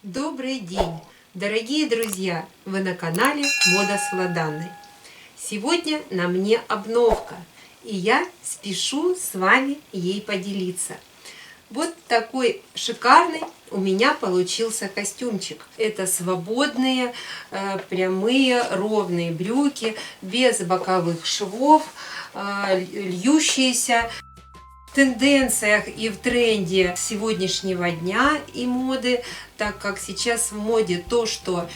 Добрый день, дорогие друзья! Вы на канале Мода с Владанной. Сегодня на мне обновка, и я спешу с вами ей поделиться. Вот такой шикарный у меня получился костюмчик. Это свободные, прямые, ровные брюки, без боковых швов, льющиеся. В тенденциях и в тренде сегодняшнего дня и моды, так как сейчас в моде то, что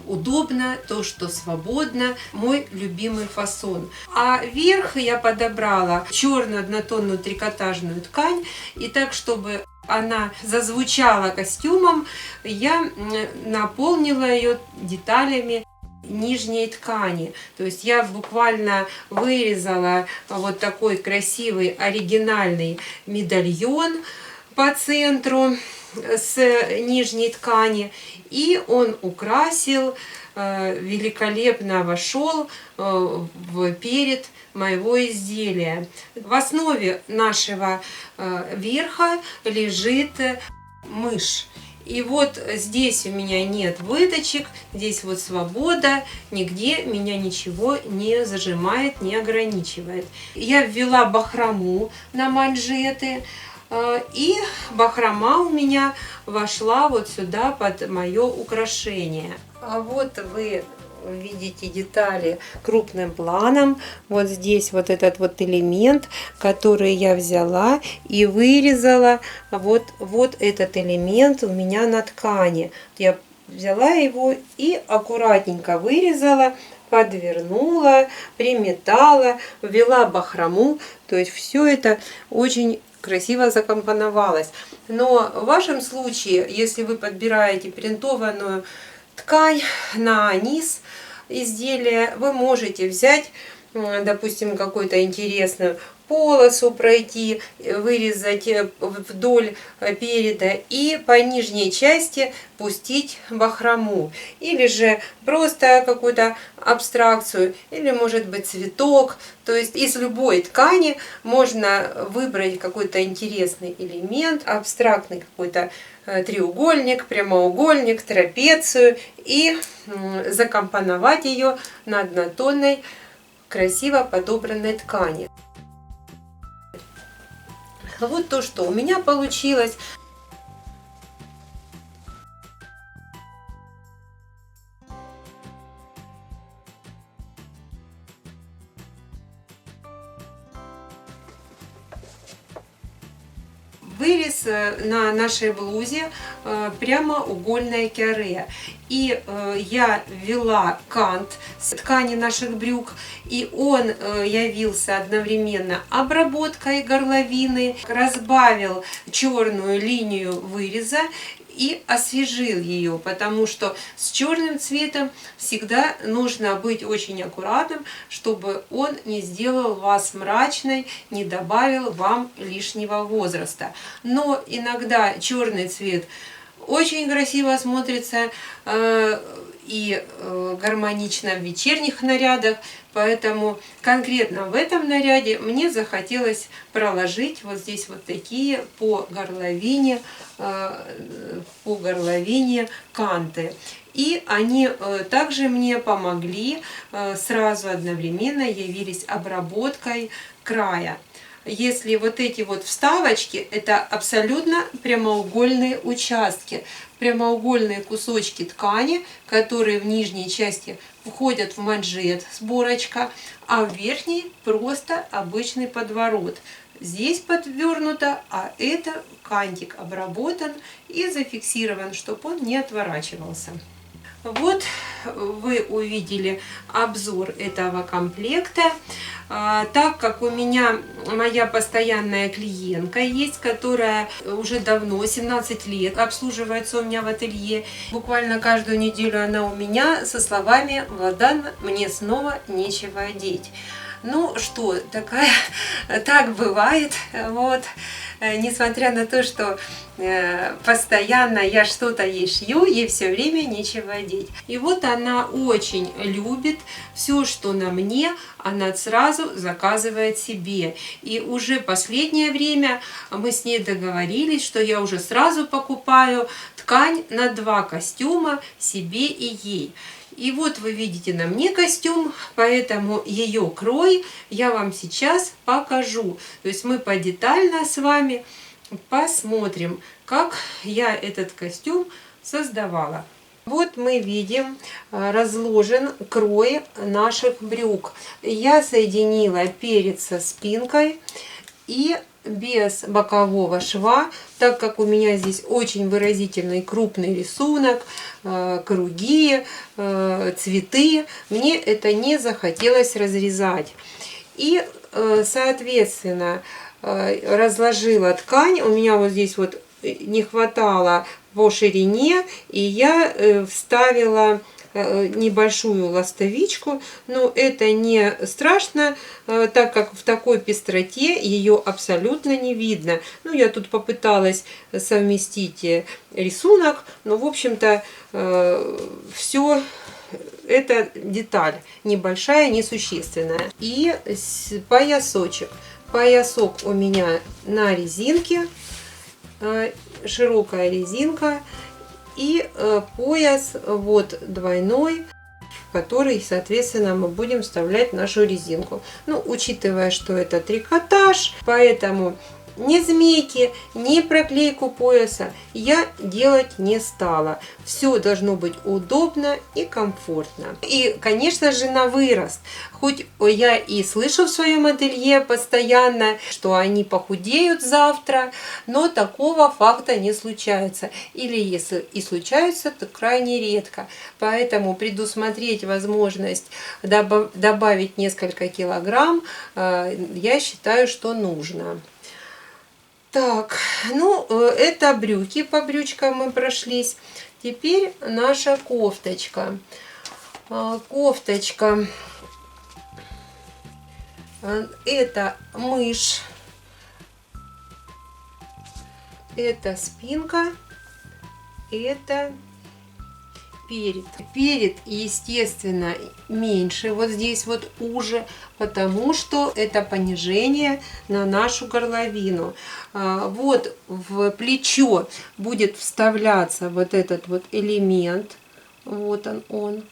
удобно, то, что свободно, мой любимый фасон. А верх я подобрала черную однотонную трикотажную ткань, и так, чтобы она зазвучала костюмом, я наполнила ее деталями нижней ткани. То есть я буквально вырезала вот такой красивый оригинальный медальон по центру с нижней ткани, и он украсил, великолепно вошел в перед моего изделия. В основе нашего верха лежит мышь. И вот здесь у меня нет выточек, здесь вот свобода, нигде меня ничего не зажимает, не ограничивает. Я ввела бахрому на манжеты, и бахрома у меня вошла вот сюда под мое украшение. А вот вы видите детали крупным планом. Вот здесь вот этот вот элемент, который я взяла и вырезала. Вот этот элемент у меня на ткани. Я взяла его и аккуратненько вырезала, подвернула, приметала, ввела бахрому. То есть все это очень красиво закомпоновалось. Но в вашем случае, если вы подбираете принтованную ткань на низ изделия, вы можете взять, допустим, какую-то интересную полосу пройти, вырезать вдоль переда и по нижней части пустить бахрому. Или же просто какую-то абстракцию, или может быть цветок. То есть из любой ткани можно выбрать какой-то интересный элемент, абстрактный какой-то треугольник, прямоугольник, трапецию и закомпоновать ее на однотонной красиво подобранной ткани. Вот то, что у меня получилось. Вырез на нашей блузе прямоугольное каре. И я ввела кант с ткани наших брюк, и он явился одновременно обработкой горловины, разбавил черную линию выреза и освежил ее, потому что с черным цветом всегда нужно быть очень аккуратным, чтобы он не сделал вас мрачной, не добавил вам лишнего возраста. Но иногда черный цвет очень красиво смотрится и гармонично в вечерних нарядах, поэтому конкретно в этом наряде мне захотелось проложить вот здесь вот такие по горловине канты. И они также мне помогли, сразу одновременно явились обработкой края. Если вот эти вот вставочки, это абсолютно прямоугольные участки, прямоугольные кусочки ткани, которые в нижней части входят в манжет, сборочка, а в верхней просто обычный подворот. Здесь подвернуто, а это кантик обработан и зафиксирован, чтобы он не отворачивался. Вот вы увидели обзор этого комплекта. Так как у меня моя постоянная клиентка есть, которая уже давно, 17 лет, обслуживается у меня в ателье. Буквально каждую неделю она у меня со словами: «Владанна, мне снова нечего одеть». Ну что, так бывает, вот, несмотря на то, что постоянно я что-то ей шью, ей все время нечего одеть. И вот она очень любит все, что на мне, она сразу заказывает себе. И уже последнее время мы с ней договорились, что я уже сразу покупаю ткань на 2 костюма, себе и ей. И вот вы видите на мне костюм, поэтому ее крой я вам сейчас покажу. То есть мы подетально с вами посмотрим, как я этот костюм создавала. Вот мы видим, разложен крой наших брюк. Я соединила перед со спинкой и без бокового шва, так как у меня здесь очень выразительный крупный рисунок, круги, цветы, мне это не захотелось разрезать. И, соответственно, разложила ткань. У меня вот здесь вот не хватало по ширине, и я вставила небольшую ластовичку, но это не страшно, так как в такой пестроте ее абсолютно не видно. Ну, я тут попыталась совместить рисунок, но, в общем-то, все это деталь небольшая, несущественная. И поясочек. Поясок у меня на резинке, широкая резинка, и пояс вот двойной, в который, соответственно, мы будем вставлять нашу резинку. Ну, учитывая, что это трикотаж, поэтому ни змейки, ни проклейку пояса я делать не стала. Все должно быть удобно и комфортно. И, конечно же, на вырост. Хоть я и слышу в своем ателье постоянно, что они похудеют завтра, но такого факта не случается. Или если и случается, то крайне редко. Поэтому предусмотреть возможность добавить несколько килограмм, я считаю, что нужно. Так, ну, это брюки, по брючкам мы прошлись. Теперь наша кофточка. Кофточка. Это мышь. Это спинка. Это перед. Перед, естественно, меньше. Вот здесь вот уже, потому что это понижение на нашу горловину. Вот в плечо будет вставляться вот этот вот элемент. Вот он.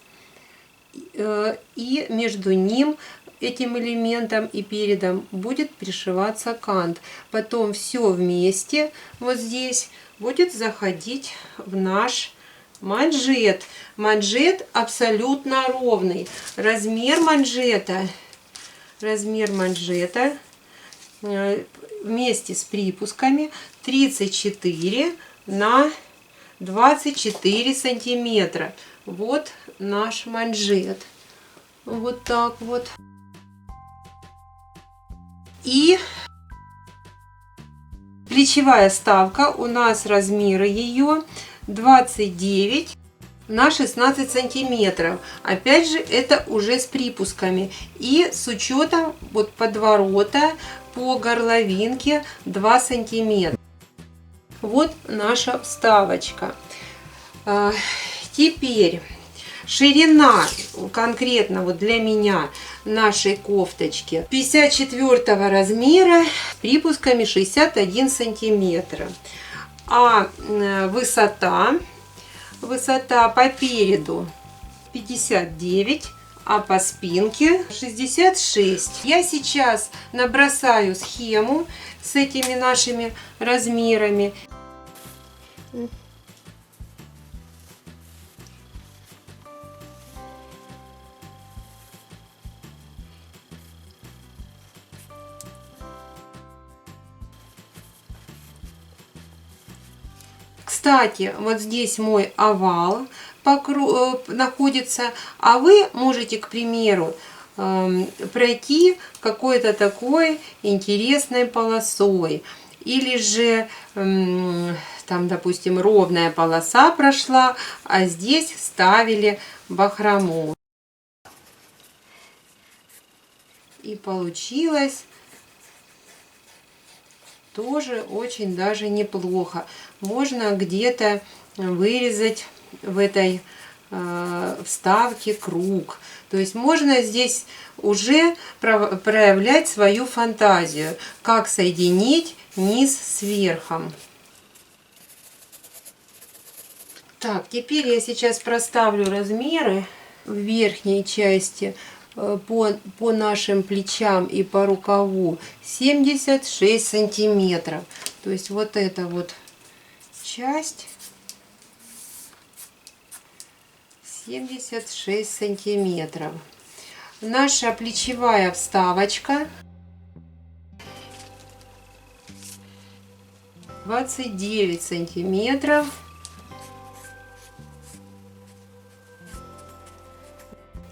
И между ним, этим элементом и передом, будет пришиваться кант. Потом все вместе вот здесь будет заходить в наш манжет. Манжет абсолютно ровный. Размер манжета вместе с припусками 34 на 24 сантиметра. Вот наш манжет. Вот так вот. И плечевая вставка, у нас размеры ее 29 на 16 сантиметров. Опять же, это уже с припусками и с учетом вот подворота по горловинке 2 сантиметра. Вот наша вставочка. Теперь ширина конкретно вот для меня нашей кофточки 54 размера с припусками 61 сантиметр. А высота по переду 59, а по спинке 66. Я сейчас набросаю схему с этими нашими размерами. Кстати, вот здесь мой овал находится, а вы можете, к примеру, пройти какой-то такой интересной полосой. Или же, там, допустим, ровная полоса прошла, а здесь ставили бахрому. И получилось тоже очень даже неплохо. Можно где-то вырезать в этой вставке круг. То есть можно здесь уже проявлять свою фантазию, как соединить низ с верхом. Так, теперь я сейчас проставлю размеры в верхней части по нашим плечам и по рукаву 76 сантиметров. То есть вот эта вот часть 76 сантиметров. Наша плечевая вставочка 29 сантиметров.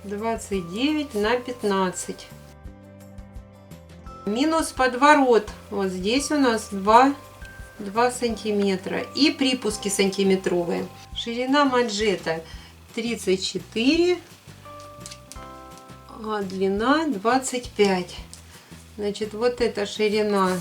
29 на 15. Минус подворот. Вот здесь у нас 2 сантиметра. И припуски сантиметровые. Ширина манжета 34, а длина 25. Значит, вот эта ширина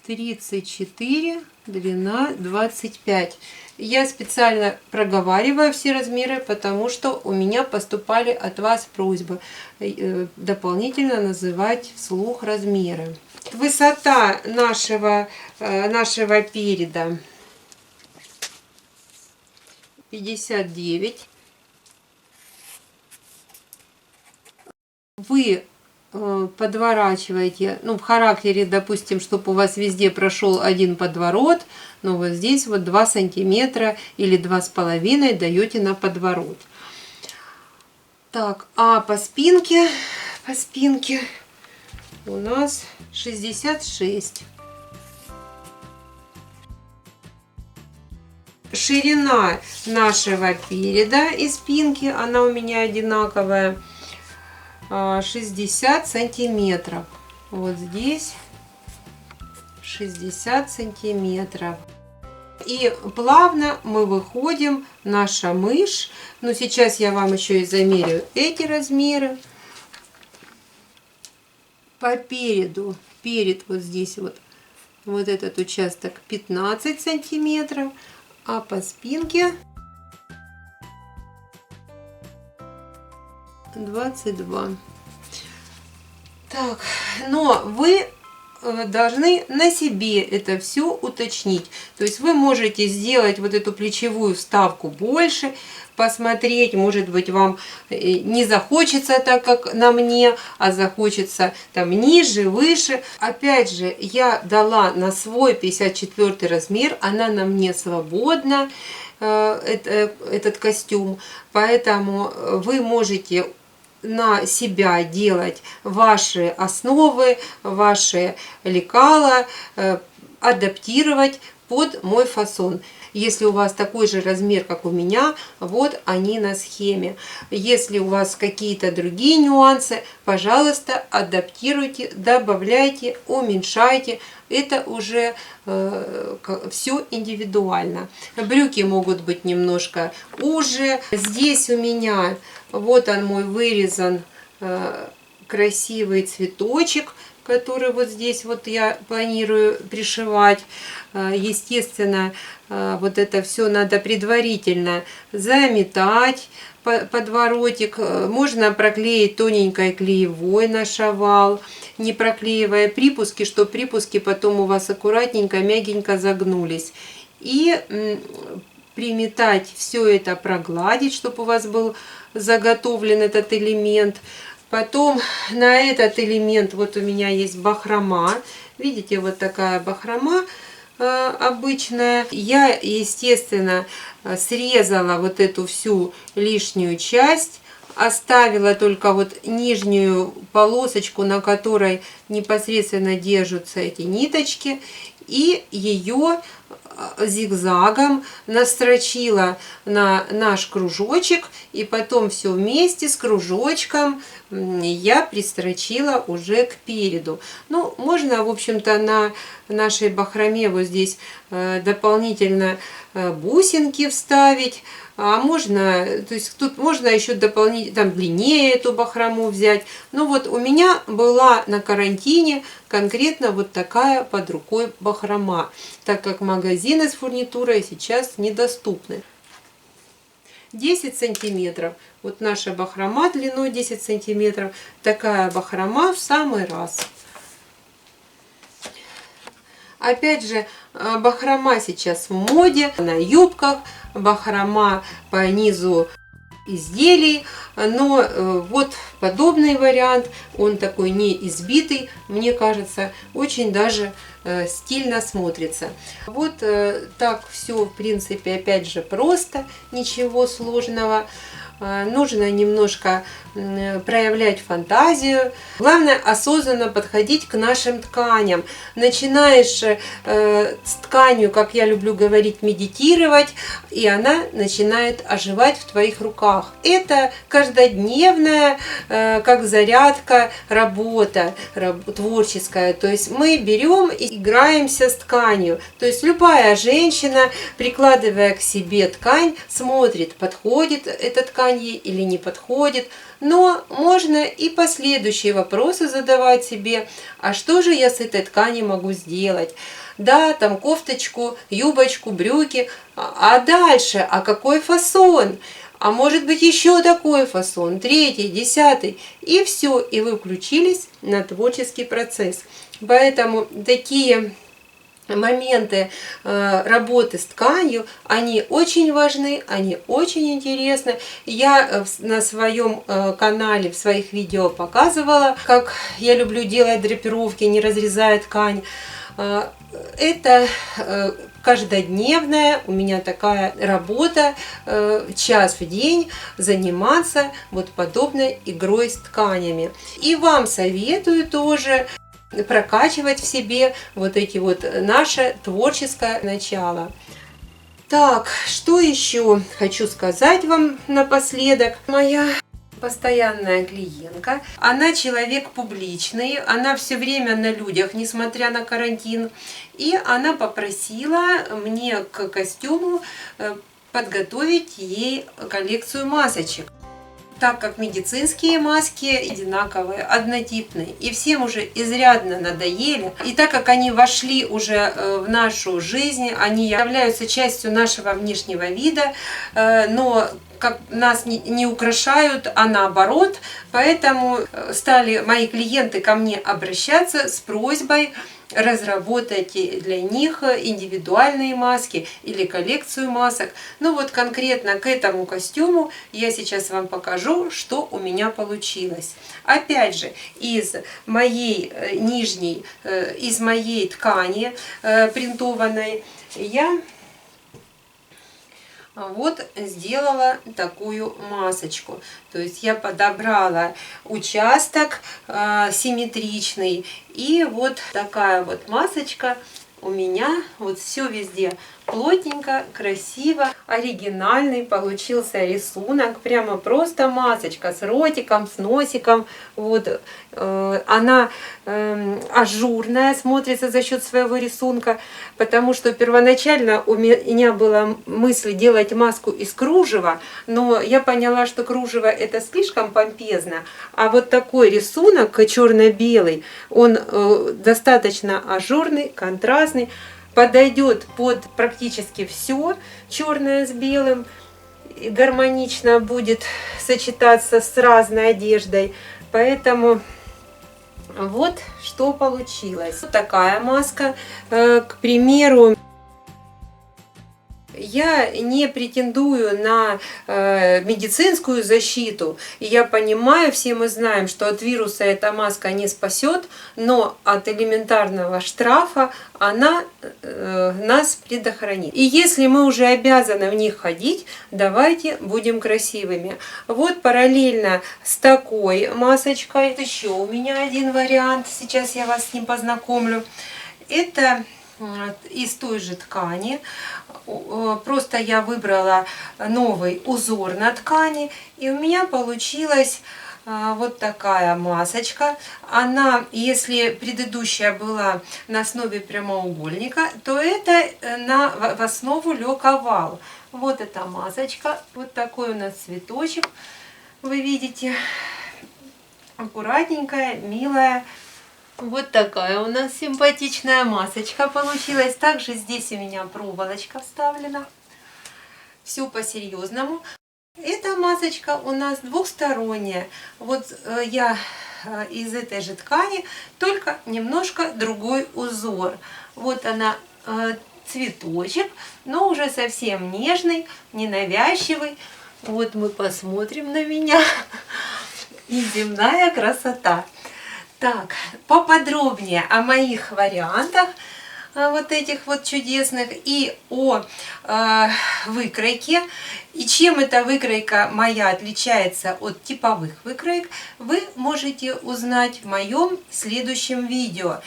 34, длина 25. Я специально проговариваю все размеры, потому что у меня поступали от вас просьбы дополнительно называть вслух размеры. Высота нашего переда 59. Вы подворачиваете, ну, в характере, допустим, чтобы у вас везде прошел один подворот, но вот здесь вот 2 сантиметра или 2,5 даете на подворот. Так, а по спинке у нас 66. Ширина нашего переда и спинки, она у меня одинаковая, 60 сантиметров. Вот здесь 60 сантиметров. И плавно мы выходим, наша мышь. Но сейчас я вам еще и замерю эти размеры. По переду, перед вот здесь вот этот участок 15 сантиметров, а по спинке 22. Так, но вы должны на себе это все уточнить. То есть вы можете сделать вот эту плечевую вставку больше, посмотреть, может быть, вам не захочется так, как на мне, а захочется там ниже, выше. Опять же, я дала на свой 54 размер, она на мне свободна, этот костюм, поэтому вы можете на себя делать ваши основы, ваши лекала, адаптировать под мой фасон. Если у вас такой же размер, как у меня, вот они на схеме. Если у вас какие-то другие нюансы, пожалуйста, адаптируйте, добавляйте, уменьшайте. Это уже все индивидуально. Брюки могут быть немножко уже. Здесь у меня вот он мой вырезан красивый цветочек, который вот здесь вот я планирую пришивать. Естественно, вот это все надо предварительно заметать, подворотик. Можно проклеить тоненькой клеевой на шовал, не проклеивая припуски, чтобы припуски потом у вас аккуратненько, мягенько загнулись. И приметать все это, прогладить, чтобы у вас был заготовлен этот элемент. Потом на этот элемент вот у меня есть бахрома. Видите, вот такая бахрома обычная. Я, естественно, срезала вот эту всю лишнюю часть. Оставила только вот нижнюю полосочку, на которой непосредственно держатся эти ниточки. И ее зигзагом настрочила на наш кружочек, и потом все вместе с кружочком я пристрочила уже к переду. Ну, можно, в общем-то, на нашей бахроме вот здесь дополнительно бусинки вставить, а можно, то есть тут можно еще дополнительно, там длиннее эту бахрому взять. Но вот у меня была на карантине конкретно вот такая под рукой бахрома, так как магазины с фурнитурой сейчас недоступны. 10 сантиметров. Вот наша бахрома длиной 10 сантиметров. Такая бахрома в самый раз. Опять же, Бахрома сейчас в моде, на юбках, бахрома по низу изделий, но вот подобный вариант, он такой не избитый, мне кажется, очень даже стильно смотрится. Вот так все, в принципе, опять же, просто, ничего сложного. Нужно немножко проявлять фантазию. Главное, осознанно подходить к нашим тканям. Начинаешь с тканью, как я люблю говорить, медитировать, и она начинает оживать в твоих руках. Это каждодневная, как зарядка, работа творческая. То есть мы берем и играемся с тканью. То есть любая женщина, прикладывая к себе ткань, смотрит, подходит эта ткань ей или не подходит. Но можно и последующие вопросы задавать себе, а что же я с этой ткани могу сделать? Да, там кофточку, юбочку, брюки, а дальше, а какой фасон? А может быть еще такой фасон, третий, десятый, и все, и вы включились на творческий процесс. Поэтому такие моменты работы с тканью, они очень важны, они очень интересны. Я на своем канале, в своих видео показывала, как я люблю делать драпировки, не разрезая ткань. Это каждодневная у меня такая работа, час в день заниматься вот подобной игрой с тканями. И вам советую тоже прокачивать в себе вот эти вот наше творческое начало. Так, что еще хочу сказать вам напоследок. Моя постоянная клиентка, она человек публичный, она все время на людях, несмотря на карантин, и она попросила мне к костюму подготовить ей коллекцию масочек. Так как медицинские маски одинаковые, однотипные, и всем уже изрядно надоели, и так как они вошли уже в нашу жизнь, они являются частью нашего внешнего вида, но как нас не украшают, а наоборот, поэтому стали мои клиенты ко мне обращаться с просьбой разработать для них индивидуальные маски или коллекцию масок. Ну вот конкретно к этому костюму я сейчас вам покажу, что у меня получилось. Опять же, из моей нижней, из моей ткани принтованной я вот сделала такую масочку. То есть я подобрала участок симметричный, и вот такая вот масочка у меня. Вот все везде плотненько, красиво, оригинальный получился рисунок, прямо просто масочка с ротиком, с носиком. Вот она ажурная, смотрится за счет своего рисунка, потому что первоначально у меня была мысль делать маску из кружева, но я поняла, что кружево это слишком помпезно, а вот такой рисунок черно-белый, он достаточно ажурный, контрастный, подойдет под практически все черное с белым, гармонично будет сочетаться с разной одеждой. Поэтому вот что получилось. Вот такая маска. К примеру, я не претендую на медицинскую защиту, и я понимаю, все мы знаем, что от вируса эта маска не спасет, но от элементарного штрафа она нас предохранит. И если мы уже обязаны в них ходить, давайте будем красивыми. Вот параллельно с такой масочкой еще у меня один вариант, сейчас я вас с ним познакомлю. Это из той же ткани, просто я выбрала новый узор на ткани, и у меня получилась вот такая масочка. Она, если предыдущая была на основе прямоугольника, то это в основу лег овал. Вот эта масочка, вот такой у нас цветочек, вы видите, аккуратненькая, милая. Вот такая у нас симпатичная масочка получилась. Также здесь у меня проволочка вставлена. Все по-серьезному. Эта масочка у нас двухсторонняя. Вот я из этой же ткани, только немножко другой узор. Вот она цветочек, но уже совсем нежный, ненавязчивый. Вот мы посмотрим на меня. Неземная красота. Так, поподробнее о моих вариантах вот этих вот чудесных и о выкройке. И чем эта выкройка моя отличается от типовых выкроек, вы можете узнать в моем следующем видео.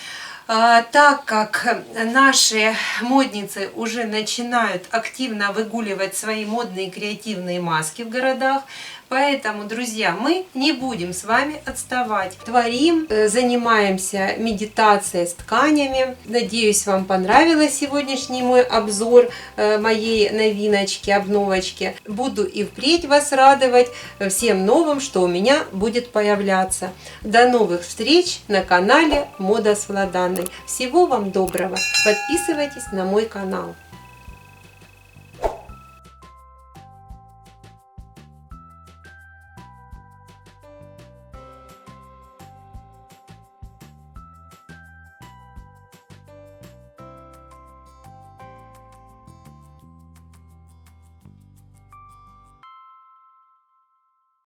Так как наши модницы уже начинают активно выгуливать свои модные креативные маски в городах, поэтому, друзья, мы не будем с вами отставать. Творим, занимаемся медитацией с тканями. Надеюсь, вам понравился сегодняшний мой обзор моей новиночки, обновочки. Буду и впредь вас радовать всем новым, что у меня будет появляться. До новых встреч на канале Мода с Владанной. Всего вам доброго. Подписывайтесь на мой канал.